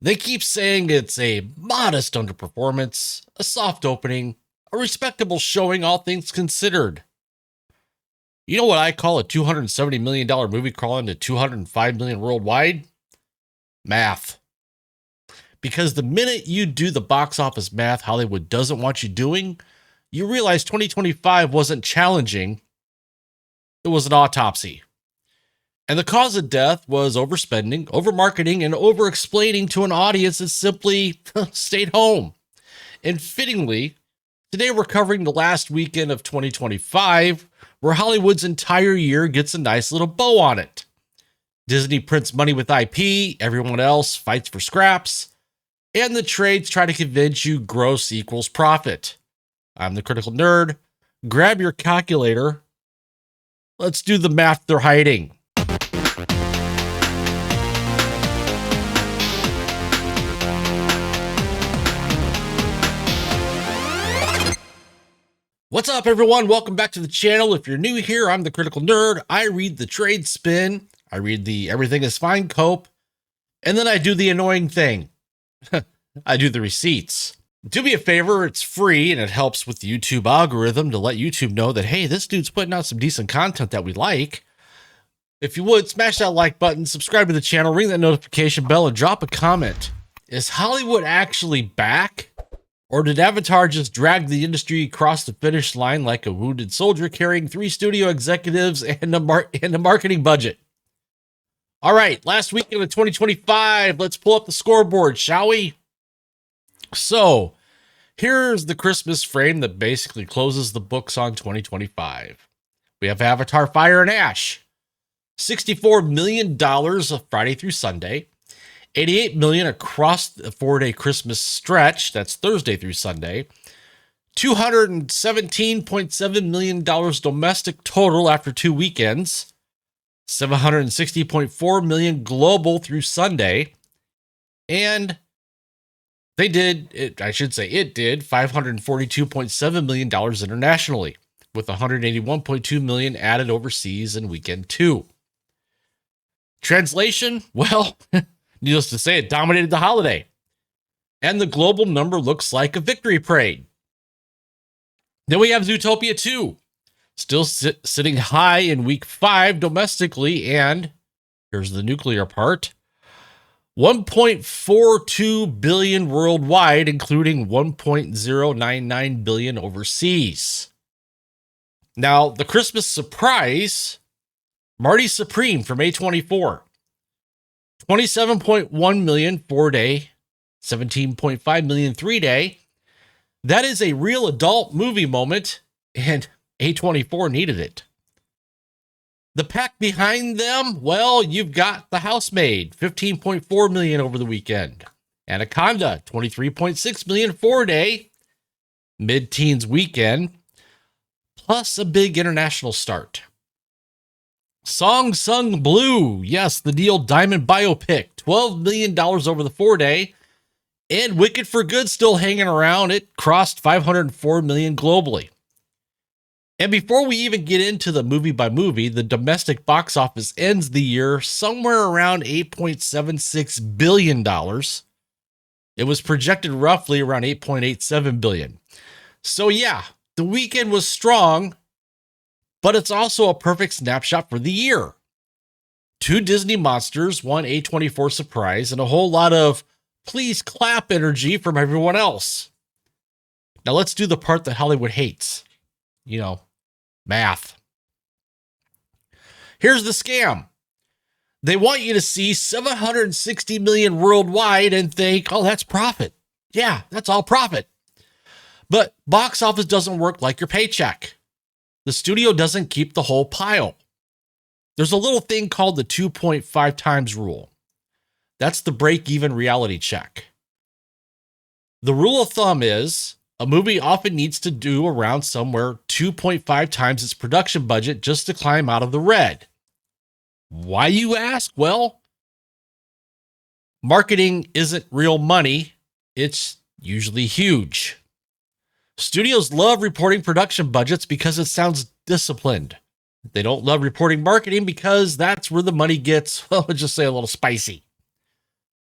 They keep saying it's a modest underperformance, a soft opening, a respectable showing, all things considered. You know what I call a $270 million movie crawling to $205 million worldwide? Math. Because the minute you do the box office math Hollywood doesn't want you doing, you realize 2025 wasn't challenging. It was an autopsy. And the cause of death was overspending, overmarketing, and over-explaining to an audience that simply stayed home. And fittingly, today we're covering the last weekend of 2025, where Hollywood's entire year gets a nice little bow on it. Disney prints money with IP, everyone else fights for scraps, and the trades try to convince you gross equals profit. I'm the Critical Nerd. Grab your calculator. Let's do the math they're hiding. What's up, everyone? Welcome back to the channel. If you're new here, I'm the Critical Nerd. I read the trade spin. I read the everything is fine cope. And then I do the annoying thing. I do the receipts. Do me a favor, it's free and it helps with the YouTube algorithm to let YouTube know that, hey, this dude's putting out some decent content that we like. If you would, smash that like button, subscribe to the channel, ring that notification bell, and drop a comment. Is Hollywood actually back? Or did Avatar just drag the industry across the finish line like a wounded soldier carrying 3 studio executives and a marketing budget? All right, last weekend of 2025, let's pull up the scoreboard, shall we? So, here's the Christmas frame that basically closes the books on 2025. We have Avatar Fire and Ash. $64 million of Friday through Sunday. $88 million across the 4-day Christmas stretch. That's Thursday through Sunday. $217.7 million domestic total after 2 weekends. $760.4 million global through Sunday. And it did $542.7 million internationally, with $181.2 million added overseas in weekend 2. Translation? Well, needless to say, it dominated the holiday. And the global number looks like a victory parade. Then we have Zootopia 2, still sitting high in week 5 domestically, and here's the nuclear part, $1.42 billion worldwide, including $1.099 billion overseas. Now, the Christmas surprise, Marty Supreme from A24. $27.1 million 4-day, $17.5 million 3-day. That is a real adult movie moment, and A24 needed it. The pack behind them, well, you've got The Housemaid, $15.4 million over the weekend. Anaconda, $23.6 million 4-day, mid-teens weekend, plus a big international start. Song Sung Blue, yes, the Neil Diamond biopic, $12 million over the 4-day, and Wicked for Good still hanging around. It crossed $504 million globally. And before we even get into the movie by movie, the domestic box office ends the year somewhere around $8.76 billion. It was projected roughly around $8.87 billion. So yeah, the weekend was strong, but it's also a perfect snapshot for the year. 2 Disney monsters, 1 A24 surprise, and a whole lot of please clap energy from everyone else. Now let's do the part that Hollywood hates. You know, math. Here's the scam. They want you to see $760 million worldwide and think, oh, that's profit. Yeah, that's all profit. But box office doesn't work like your paycheck. The studio doesn't keep the whole pile. There's a little thing called the 2.5 times rule. That's the break-even reality check. The rule of thumb is a movie often needs to do around somewhere 2.5 times its production budget just to climb out of the red. Why, you ask? Well, marketing isn't real money. It's usually huge. Studios love reporting production budgets because it sounds disciplined. They don't love reporting marketing because that's where the money gets, well, let's just say, a little spicy.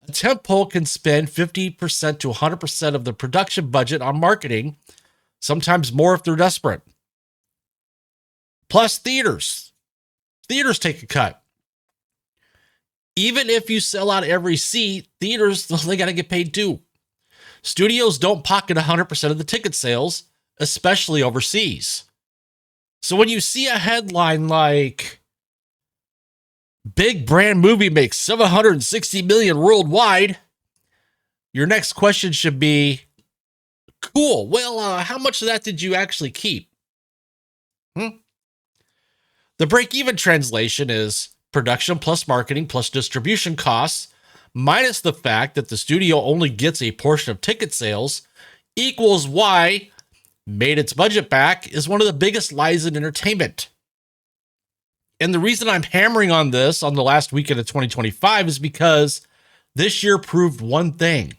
A tentpole can spend 50% to 100% of the production budget on marketing, sometimes more if they're desperate. Plus theaters. Theaters take a cut. Even if you sell out every seat, theaters, they got to get paid too. Studios don't pocket 100% of the ticket sales, especially overseas. So when you see a headline like big brand movie makes $760 million worldwide, your next question should be, cool, well, how much of that did you actually keep? The break-even translation is production plus marketing plus distribution costs minus the fact that the studio only gets a portion of ticket sales equals why made its budget back is one of the biggest lies in entertainment. And the reason I'm hammering on this on the last weekend of 2025 is because this year proved one thing.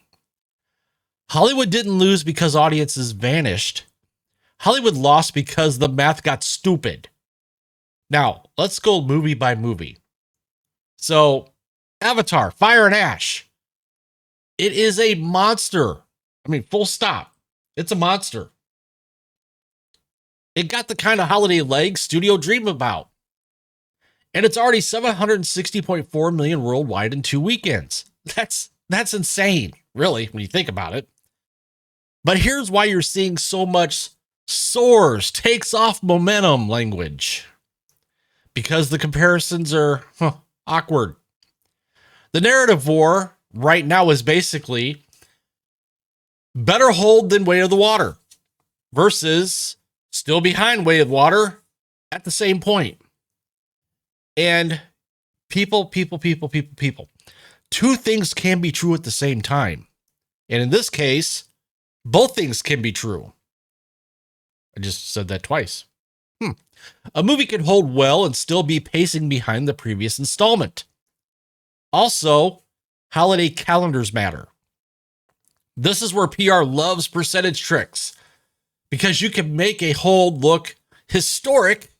Hollywood didn't lose because audiences vanished. Hollywood lost because the math got stupid. Now, let's go movie by movie. So, Avatar, Fire and Ash. It is a monster. I mean, full stop. It's a monster. It got the kind of holiday legs studio dream about. And it's already $760.4 million worldwide in 2 weekends. That's insane, really, when you think about it. But here's why you're seeing so much SOARS, takes off momentum language. Because the comparisons are awkward. The narrative war right now is basically better hold than Way of the Water versus still behind Way of the Water at the same point. And people. Two things can be true at the same time. And in this case, both things can be true. I just said that twice. A movie can hold well and still be pacing behind the previous installment. Also, holiday calendars matter. This is where PR loves percentage tricks because you can make a hold look historic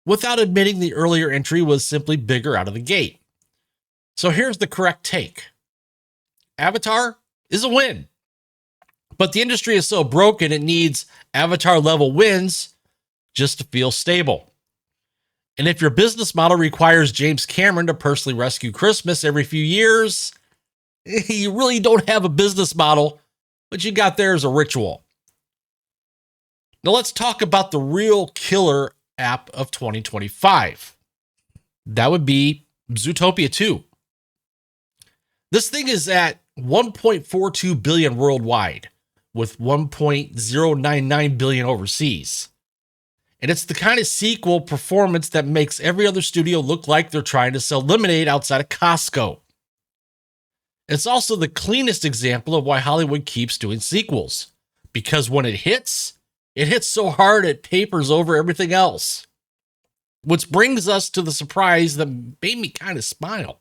without admitting the earlier entry was simply bigger out of the gate. So here's the correct take. Avatar is a win, but the industry is so broken it needs Avatar level wins just to feel stable. And if your business model requires James Cameron to personally rescue Christmas every few years, you really don't have a business model. What you got there is a ritual. Now let's talk about the real killer app of 2025. That would be Zootopia 2. This thing is at 1.42 billion worldwide with 1.099 billion overseas. And it's the kind of sequel performance that makes every other studio look like they're trying to sell lemonade outside of Costco. It's also the cleanest example of why Hollywood keeps doing sequels. Because when it hits so hard it papers over everything else. Which brings us to the surprise that made me kind of smile.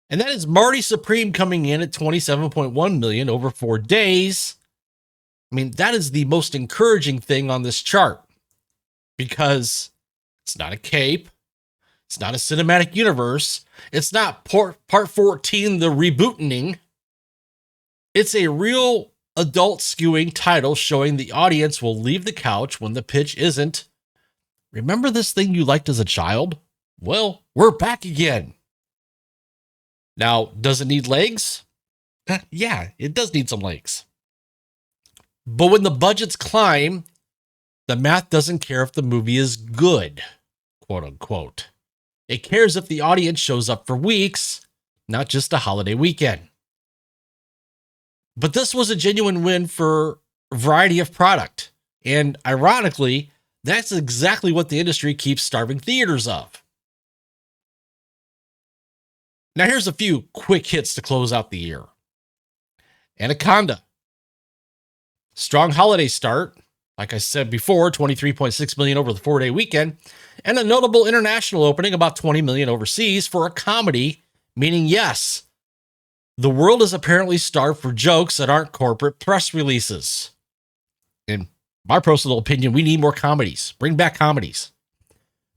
And that is Marty Supreme coming in at 27.1 million over 4 days. I mean, that is the most encouraging thing on this chart because it's not a cape. It's not a cinematic universe. It's not part 14, the rebooting. It's a real adult skewing title showing the audience will leave the couch when the pitch isn't, remember this thing you liked as a child? Well, we're back again. Now, does it need legs? Yeah, it does need some legs. But when the budgets climb, the math doesn't care if the movie is good, quote unquote. It cares if the audience shows up for weeks, not just a holiday weekend. But this was a genuine win for a variety of product. And ironically, that's exactly what the industry keeps starving theaters of. Now here's a few quick hits to close out the year. Anaconda. Strong holiday start. Like I said before, 23.6 million over the 4-day weekend. And a notable international opening, about 20 million overseas for a comedy, meaning yes, the world is apparently starved for jokes that aren't corporate press releases. In my personal opinion, we need more comedies. Bring back comedies.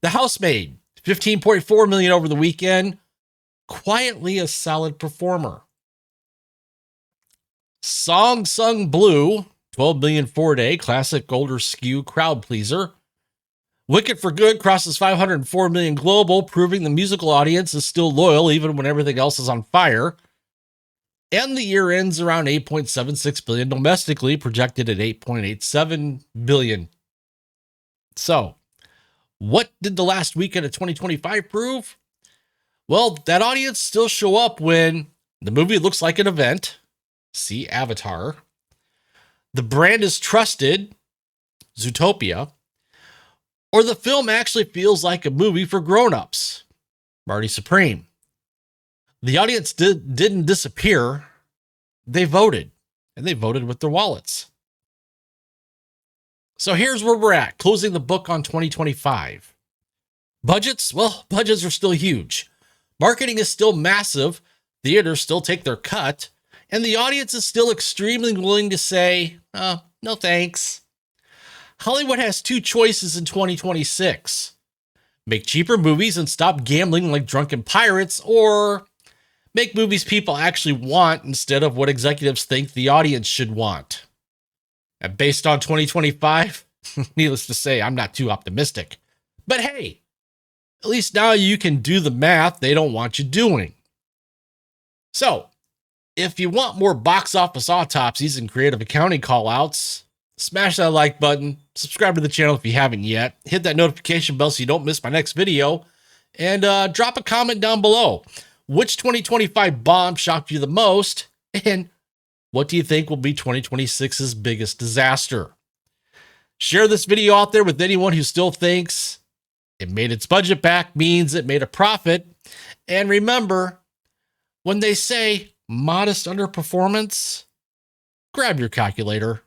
The Housemaid, 15.4 million over the weekend. quietly a solid performer. Song Sung Blue, 12 million 4-day, classic older skew crowd pleaser. Wicked for Good crosses 504 million global, proving the musical audience is still loyal even when everything else is on fire. And the year ends around 8.76 billion domestically, projected at 8.87 billion. So, what did the last weekend of 2025 prove? Well, that audience still show up when the movie looks like an event. See Avatar. The brand is trusted. Zootopia. Or the film actually feels like a movie for grown-ups. Marty Supreme. The audience didn't disappear. They voted. And they voted with their wallets. So here's where we're at, closing the book on 2025. Budgets? Well, budgets are still huge. Marketing is still massive. Theaters still take their cut. And the audience is still extremely willing to say, no thanks. Hollywood has two choices in 2026. Make cheaper movies and stop gambling like drunken pirates, or make movies people actually want instead of what executives think the audience should want. And based on 2025, needless to say, I'm not too optimistic. But hey, at least now you can do the math they don't want you doing. So, if you want more box office autopsies and creative accounting callouts, smash that like button, subscribe to the channel if you haven't yet, hit that notification bell so you don't miss my next video, and drop a comment down below. Which 2025 bomb shocked you the most, and what do you think will be 2026's biggest disaster? Share this video out there with anyone who still thinks it made its budget back means it made a profit. And remember, when they say modest underperformance, grab your calculator.